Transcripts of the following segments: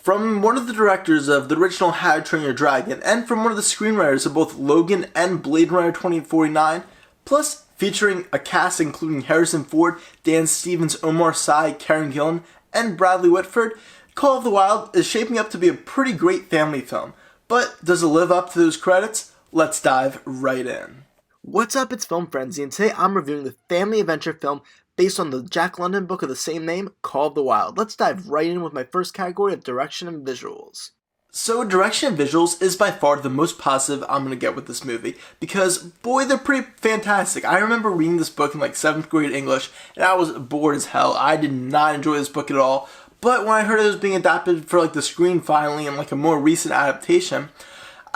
from one of the directors of the original How to Train Your Dragon, and from one of the screenwriters of both Logan and Blade Runner 2049, plus featuring a cast including Harrison Ford, Dan Stevens, Omar Sy, Karen Gillan, and Bradley Whitford, Call of the Wild is shaping up to be a pretty great family film. But does it live up to those credits? Let's dive right in. What's up, it's Film Frenzy, and today I'm reviewing the family adventure film based on the Jack London book of the same name, Call of the Wild. Let's dive right in with my first category of direction and visuals. So direction and visuals is by far the most positive I'm going to get with this movie, because boy, they're pretty fantastic. I remember reading this book in like 7th grade English, and I was bored as hell. I did not enjoy this book at all, but when I heard it was being adapted for like the screen finally and like a more recent adaptation,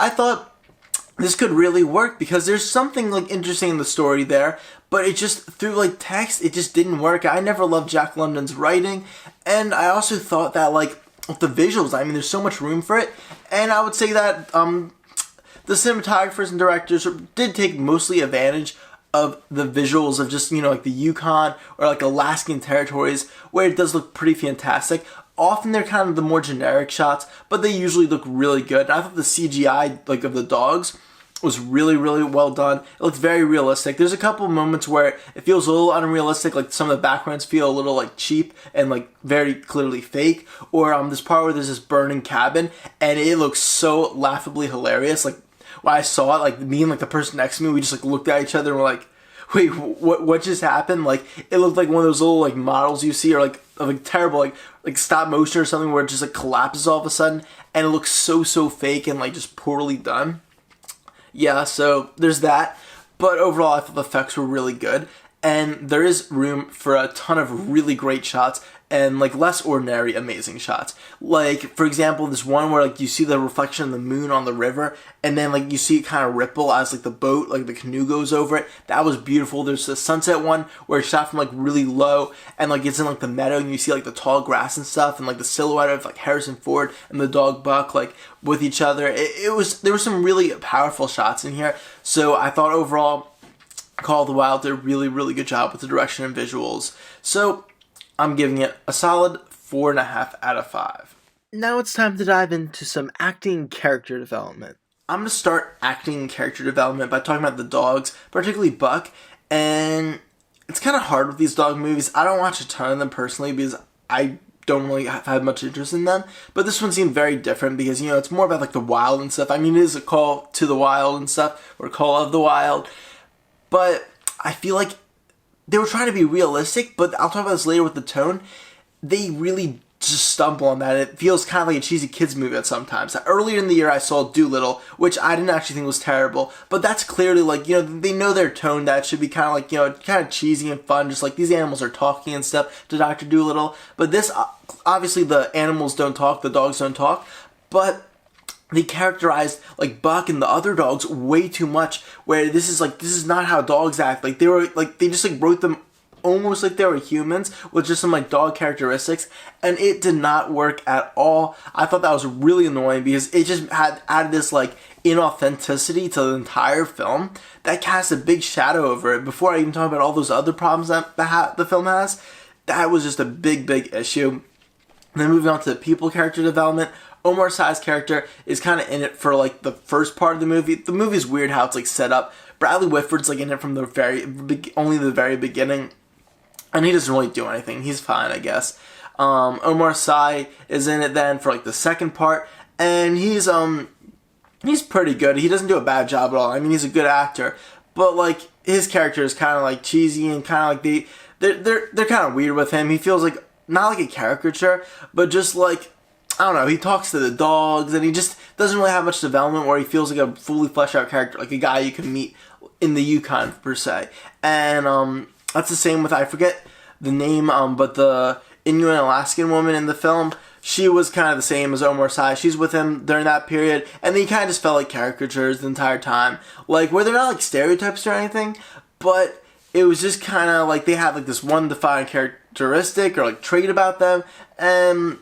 I thought this could really work because there's something like interesting in the story there, but it just, through like text, it just didn't work. I never loved Jack London's writing, and I also thought that like with the visuals, I mean, there's so much room for it, and I would say that the cinematographers and directors did take mostly advantage of the visuals of just, like the Yukon or like Alaskan territories, where it does look pretty fantastic. Often they're kind of the more generic shots, but they usually look really good. And I thought the CGI like of the dogs was really, really well done. It looks very realistic. There's a couple moments where it feels a little unrealistic, like some of the backgrounds feel a little like cheap and like very clearly fake. Or this part where there's this burning cabin and it looks so laughably hilarious. Like when I saw it, like me and like the person next to me, we just like looked at each other and we're like, wait, what just happened? Like it looked like one of those little like models you see, or like of like terrible like stop motion or something where it just like collapses all of a sudden, and it looks so fake and like just poorly done. Yeah, so there's that. But overall, I thought the effects were really good, and there is room for a ton of really great shots and like less ordinary amazing shots. Like for example, this one where like you see the reflection of the moon on the river, and then like you see it kind of ripple as like the boat, like the canoe goes over it. That was beautiful. There's the sunset one where it's shot from like really low, and like it's in like the meadow, and you see like the tall grass and stuff, and like the silhouette of like Harrison Ford and the dog Buck like with each other. There were some really powerful shots in here. So I thought overall, Call of the Wild did a really, really good job with the direction and visuals. So I'm giving it a solid 4.5 out of 5. Now it's time to dive into some acting and character development. I'm going to start acting and character development by talking about the dogs, particularly Buck, and it's kind of hard with these dog movies. I don't watch a ton of them personally because I don't really have much interest in them, but this one seemed very different because, it's more about like the wild and stuff. I mean, it is a call to the wild and stuff, or Call of the Wild, but I feel like they were trying to be realistic, but I'll talk about this later with the tone. They really just stumble on that. It feels kind of like a cheesy kids movie at sometimes. Earlier in the year I saw Dolittle, which I didn't actually think was terrible, but that's clearly like, they know their tone, that should be kind of like, kind of cheesy and fun, just like these animals are talking and stuff to Dr. Dolittle. But this, obviously the animals don't talk, the dogs don't talk, but they characterized like Buck and the other dogs way too much, where this is not how dogs act. Like they just like wrote them almost like they were humans with just some like dog characteristics, and it did not work at all. I thought that was really annoying because it just had added this like inauthenticity to the entire film that cast a big shadow over it. Before I even talk about all those other problems that the film has, that was just a big issue. And then moving on to the people character development, Omar Sy's character is kind of in it for like the first part of the movie. The movie's weird how it's like set up. Bradley Whitford's like in it from only the very beginning, and he doesn't really do anything. He's fine, I guess. Omar Sy is in it then for like the second part, and he's pretty good. He doesn't do a bad job at all. I mean, he's a good actor, but like his character is kind of like cheesy and kind of like they're kind of weird with him. He feels like not like a caricature, but just like, I don't know, he talks to the dogs, and he just doesn't really have much development where he feels like a fully fleshed out character, like a guy you can meet in the Yukon, per se. And that's the same with, I forget the name, but the Inuit Alaskan woman in the film, she was kind of the same as Omar Sy. She's with him during that period, and they kind of just felt like caricatures the entire time. Like, where they're not like stereotypes or anything, but it was just kind of like they had like this one defining characteristic or like trait about them, and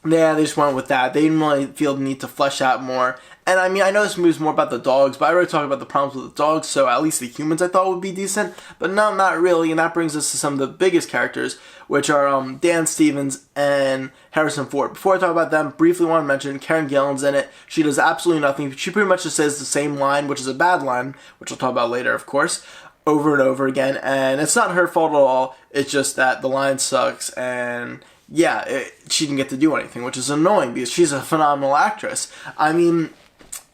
Yeah, they just went with that. They didn't really feel the need to flesh out more. And I mean, I know this movie's more about the dogs, but I already talked about the problems with the dogs, so at least the humans I thought would be decent. But no, not really, and that brings us to some of the biggest characters, which are Dan Stevens and Harrison Ford. Before I talk about them, briefly want to mention Karen Gillan's in it. She does absolutely nothing. She pretty much just says the same line, which is a bad line, which we'll talk about later, of course, over and over again. And it's not her fault at all. It's just that the line sucks, and yeah, she didn't get to do anything, which is annoying because she's a phenomenal actress. I mean,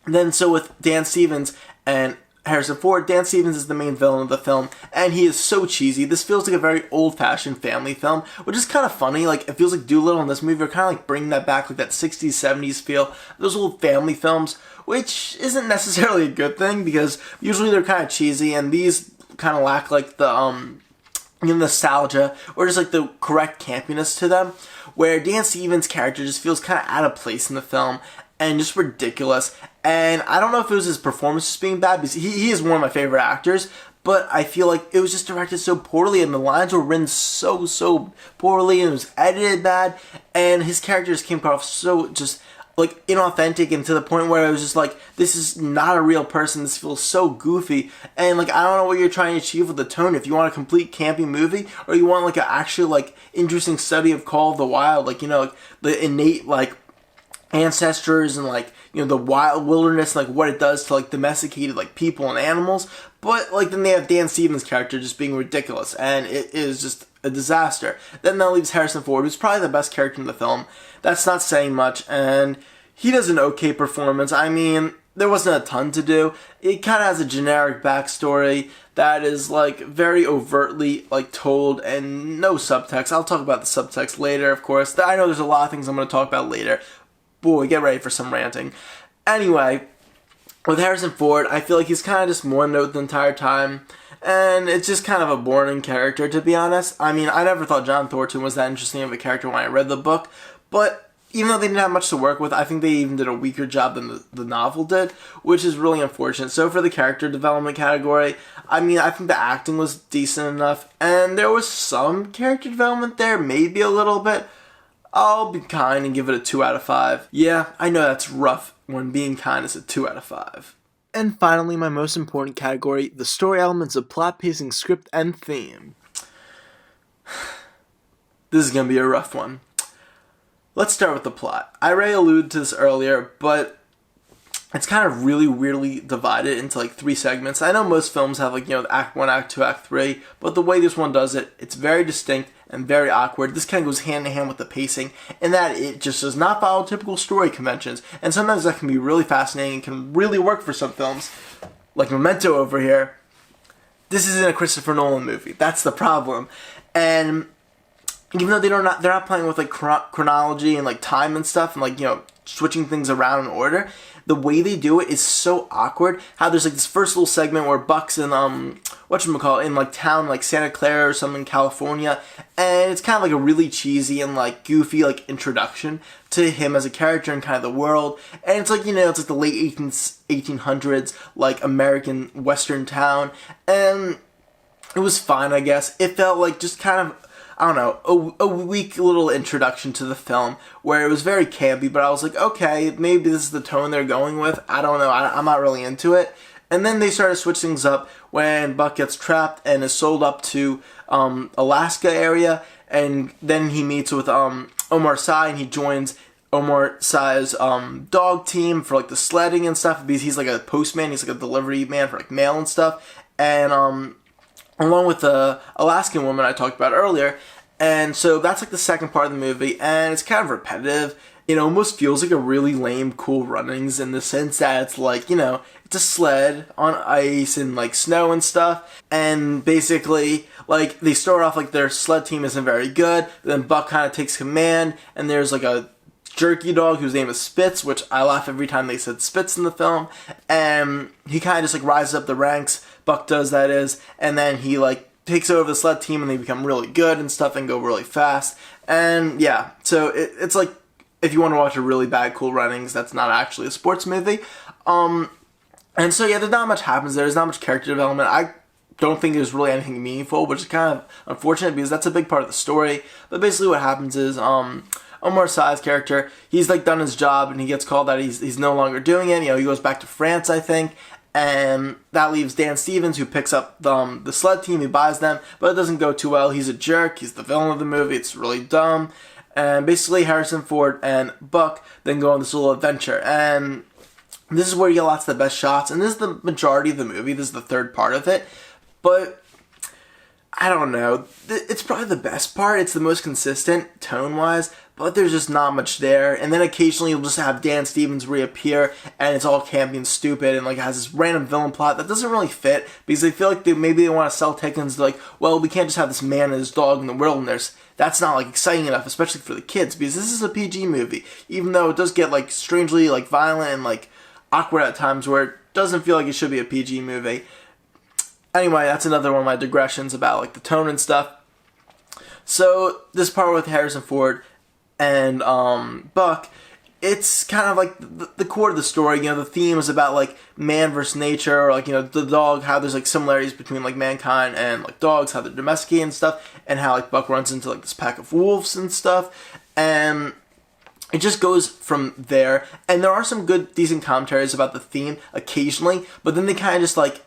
then so with Dan Stevens and Harrison Ford, Dan Stevens is the main villain of the film, and he is so cheesy. This feels like a very old-fashioned family film, which is kind of funny. Like, it feels like Dolittle and this movie are kind of like bringing that back, like that 60s, 70s feel, those old family films, which isn't necessarily a good thing because usually they're kind of cheesy, and these kind of lack like the nostalgia or just like the correct campiness to them, where Dan Stevens' character just feels kind of out of place in the film and just ridiculous. And I don't know if it was his performance just being bad, because he is one of my favorite actors, but I feel like it was just directed so poorly, and the lines were written so poorly, and it was edited bad, and his character just came across so just like inauthentic, and to the point where I was just like, this is not a real person, this feels so goofy, and like, I don't know what you're trying to achieve with the tone, if you want a complete campy movie, or you want like an actual like interesting study of Call of the Wild, like, you know, like the innate like ancestors and like, you know, the wild wilderness, like what it does to like domesticated like people and animals. But like, then they have Dan Stevens' character just being ridiculous, and it is just a disaster. Then that leaves Harrison Ford, who's probably the best character in the film. That's not saying much, and he does an okay performance. I mean, there wasn't a ton to do. It kind of has a generic backstory that is like very overtly like told, and no subtext. I'll talk about the subtext later, of course. I know there's a lot of things I'm going to talk about later. Boy, get ready for some ranting. Anyway, with Harrison Ford, I feel like he's kind of just one note the entire time, and it's just kind of a boring character, to be honest. I mean, I never thought John Thornton was that interesting of a character when I read the book, but even though they didn't have much to work with, I think they even did a weaker job than the novel did, which is really unfortunate. So for the character development category, I mean, I think the acting was decent enough, and there was some character development there, maybe a little bit. I'll be kind and give it a 2 out of 5. Yeah, I know that's rough when being kind is a 2 out of 5. And finally, my most important category, the story elements of plot, pacing, script, and theme. This is going to be a rough one. Let's start with the plot. I already alluded to this earlier, but it's kind of really weirdly divided into like 3 segments. I know most films have like, you know, Act 1, Act 2, Act 3, but the way this one does it, it's very distinct and very awkward. This kind of goes hand in hand with the pacing, in that it just does not follow typical story conventions, and sometimes that can be really fascinating and can really work for some films, like Memento over here. This isn't a Christopher Nolan movie. That's the problem. And even though they're not playing with like chronology and like time and stuff, and like, you know, switching things around in order, the way they do it is so awkward. How there's like this first little segment where Buck's in whatchamacallit, in like town like Santa Clara or something in California, and it's kind of like a really cheesy and like goofy like introduction to him as a character and kind of the world. And it's like, you know, it's like the late 1800s like American western town, and it was fine, I guess. It felt like just kind of, I don't know, a weak little introduction to the film where it was very campy, but I was like, okay, maybe this is the tone they're going with. I don't know, I'm not really into it. And then they started to switch things up when Buck gets trapped and is sold up to Alaska area, and then he meets with Omar Sy, and he joins Omar Sy's dog team for like the sledding and stuff, because he's like a postman, he's like a delivery man for like mail and stuff, and along with the Alaskan woman I talked about earlier. And so that's like the second part of the movie, and it's kind of repetitive. It almost feels like a really lame Cool Runnings, in the sense that it's like, you know, it's a sled on ice and like snow and stuff, and basically like they start off like their sled team isn't very good, then Buck kind of takes command, and there's like a jerky dog whose name is Spitz, which I laugh every time they said Spitz in the film, and he kind of just like rises up the ranks, Buck does, that is, and then he like takes over the sled team, and they become really good and stuff and go really fast. And yeah, so it's like, if you want to watch a really bad Cool Runnings, that's not actually a sports movie. And so yeah, there's not much happens there. There's not much character development. I don't think there's really anything meaningful, which is kind of unfortunate because that's a big part of the story. But basically what happens is Omar Sy's character, he's like done his job and he gets called that he's no longer doing it. He goes back to France, I think. And that leaves Dan Stevens, who picks up the sled team. He buys them, but it doesn't go too well. He's a jerk. He's the villain of the movie. It's really dumb. And basically, Harrison Ford and Buck then go on this little adventure. And this is where you get lots of the best shots. And this is the majority of the movie. This is the third part of it. But I don't know. It's probably the best part. It's the most consistent tone-wise, but there's just not much there. And then occasionally you'll just have Dan Stevens reappear, and it's all campy and stupid, and like has this random villain plot that doesn't really fit because they feel like maybe they want to sell tickets. Like, well, we can't just have this man and his dog in the wilderness. That's not like exciting enough, especially for the kids, because this is a PG movie. Even though it does get like strangely like violent and like awkward at times, where it doesn't feel like it should be a PG movie. Anyway, that's another one of my digressions about like the tone and stuff. So this part with Harrison Ford and Buck, it's kind of like the core of the story. The theme is about like man versus nature, or like the dog, how there's like similarities between like mankind and like dogs, how they're domesticated and stuff, and how like Buck runs into like this pack of wolves and stuff, and it just goes from there. And there are some good, decent commentaries about the theme occasionally, but then they kind of just like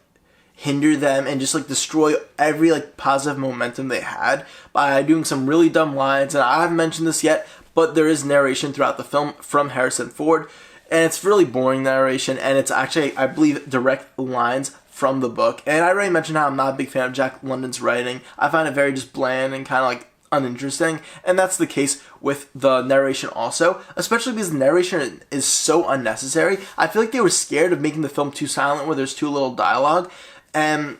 hinder them and just like destroy every like positive momentum they had by doing some really dumb lines. And I haven't mentioned this yet, but there is narration throughout the film from Harrison Ford, and it's really boring narration, and it's actually, I believe, direct lines from the book. And I already mentioned how I'm not a big fan of Jack London's writing. I find it very just bland and kind of like uninteresting, and that's the case with the narration also, especially because the narration is so unnecessary. I feel like they were scared of making the film too silent where there's too little dialogue, and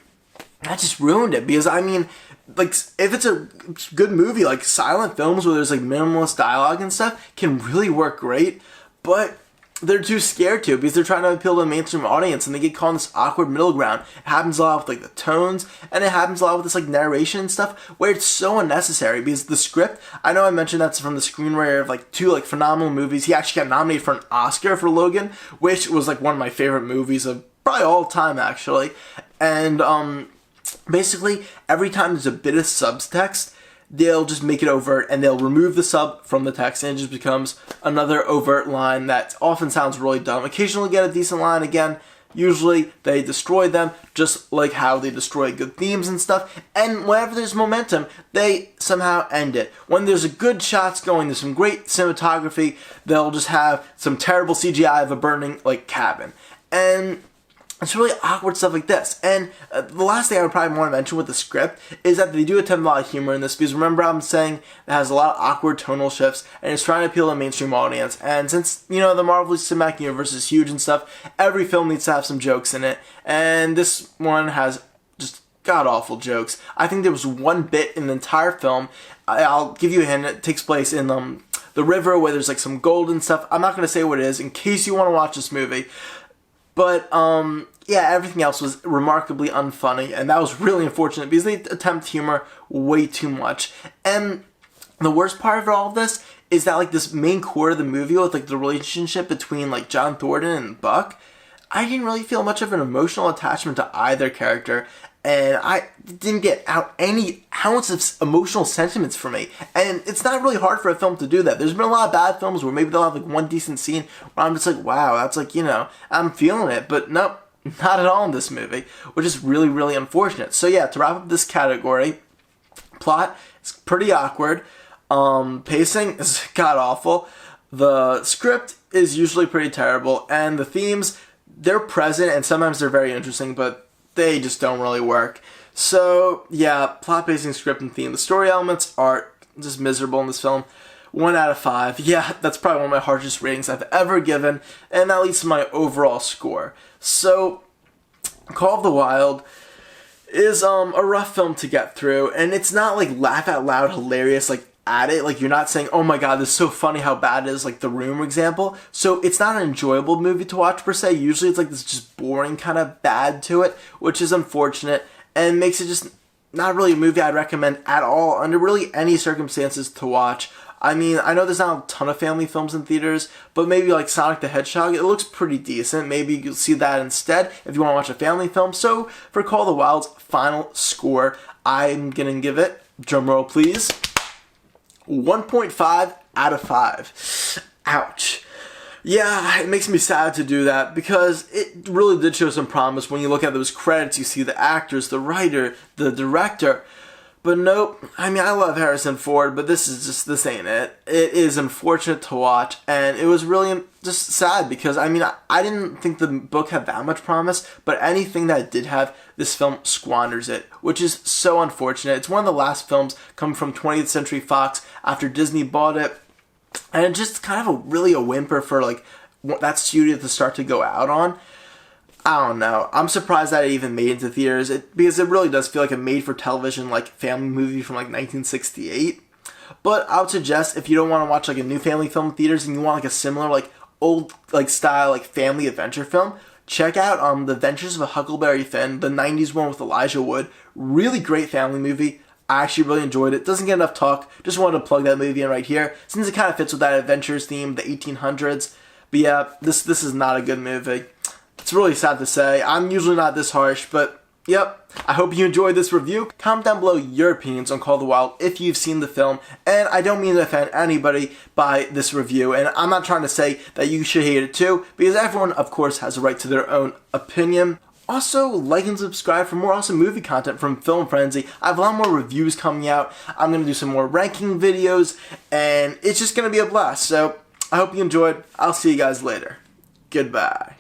that just ruined it. Because I mean, like, if it's a good movie, like silent films where there's like minimalist dialogue and stuff can really work great, but they're too scared to, because they're trying to appeal to the mainstream audience, and they get caught in this awkward middle ground. It happens a lot with like the tones, and it happens a lot with this like narration and stuff where it's so unnecessary. Because the script, I know I mentioned that's from the screenwriter of like two like phenomenal movies. He actually got nominated for an Oscar for Logan, which was like one of my favorite movies of probably all time actually. And basically every time there's a bit of subtext, they'll just make it overt, and they'll remove the sub from the text, and it just becomes another overt line that often sounds really dumb. Occasionally get a decent line again. Usually they destroy them, just like how they destroy good themes and stuff. And whenever there's momentum, they somehow end it. When there's a good shots going, there's some great cinematography, they'll just have some terrible CGI of a burning like cabin. And it's really awkward stuff like this. And the last thing I would probably want to mention with the script is that they do attempt a lot of humor in this, because remember I'm saying it has a lot of awkward tonal shifts, and it's trying to appeal to a mainstream audience. And since, the Marvel Cinematic Universe is huge and stuff, every film needs to have some jokes in it. And this one has just god-awful jokes. I think there was one bit in the entire film, I'll give you a hint, it takes place in the river where there's like some gold and stuff. I'm not going to say what it is in case you want to watch this movie. But, yeah, everything else was remarkably unfunny, and that was really unfortunate because they attempt humor way too much. And the worst part of all of this is that, like, this main core of the movie with, like, the relationship between, like, John Thornton and Buck, I didn't really feel much of an emotional attachment to either character, and I didn't get out any ounce of emotional sentiments for me. And it's not really hard for a film to do that. There's been a lot of bad films where maybe they'll have like one decent scene where I'm just like, wow, that's like, I'm feeling it. But nope, not at all in this movie, which is really, really unfortunate. So yeah, to wrap up this category, plot is pretty awkward. Pacing is god-awful. The script is usually pretty terrible. And the themes, they're present and sometimes they're very interesting, but they just don't really work. So, yeah, plot, pacing, script, and theme. The story elements are just miserable in this film. 1 out of 5. Yeah, that's probably one of my harshest ratings I've ever given, and that leads to my overall score. So, Call of the Wild is a rough film to get through, and it's not like laugh out loud hilarious like at it. Like, you're not saying, oh my god, this is so funny how bad it is, like The Room example. So it's not an enjoyable movie to watch per se. Usually it's like this just boring kind of bad to it, which is unfortunate and makes it just not really a movie I'd recommend at all under really any circumstances to watch. I mean, I know there's not a ton of family films in theaters, but maybe like Sonic the Hedgehog, it looks pretty decent. Maybe you'll see that instead if you want to watch a family film. So for Call of the Wild's final score, I'm gonna give it, drumroll please, 1.5 out of 5. Ouch. Yeah, it makes me sad to do that because it really did show some promise. When you look at those credits, you see the actors, the writer, the director. But nope, I mean, I love Harrison Ford, but this ain't it. It is unfortunate to watch, and it was really just sad because, I mean, I didn't think the book had that much promise, but anything that it did have, this film squanders it, which is so unfortunate. It's one of the last films coming from 20th Century Fox after Disney bought it, and just kind of really a whimper for, like, that studio to start to go out on. I don't know. I'm surprised that it even made it into theaters because it really does feel like a made-for-television like family movie from like 1968. But I would suggest if you don't want to watch like a new family film in theaters and you want like a similar like old like style like family adventure film, check out The Adventures of a Huckleberry Finn, the 90s one with Elijah Wood. Really great family movie. I actually really enjoyed it. Doesn't get enough talk. Just wanted to plug that movie in right here since it kind of fits with that adventures theme, the 1800s. But yeah, this is not a good movie. It's really sad to say. I'm usually not this harsh, but yep. I hope you enjoyed this review. Comment down below your opinions on Call of the Wild if you've seen the film. And I don't mean to offend anybody by this review. And I'm not trying to say that you should hate it too, because everyone, of course, has a right to their own opinion. Also, like and subscribe for more awesome movie content from Film Frenzy. I have a lot more reviews coming out. I'm going to do some more ranking videos, and it's just going to be a blast. So, I hope you enjoyed. I'll see you guys later. Goodbye.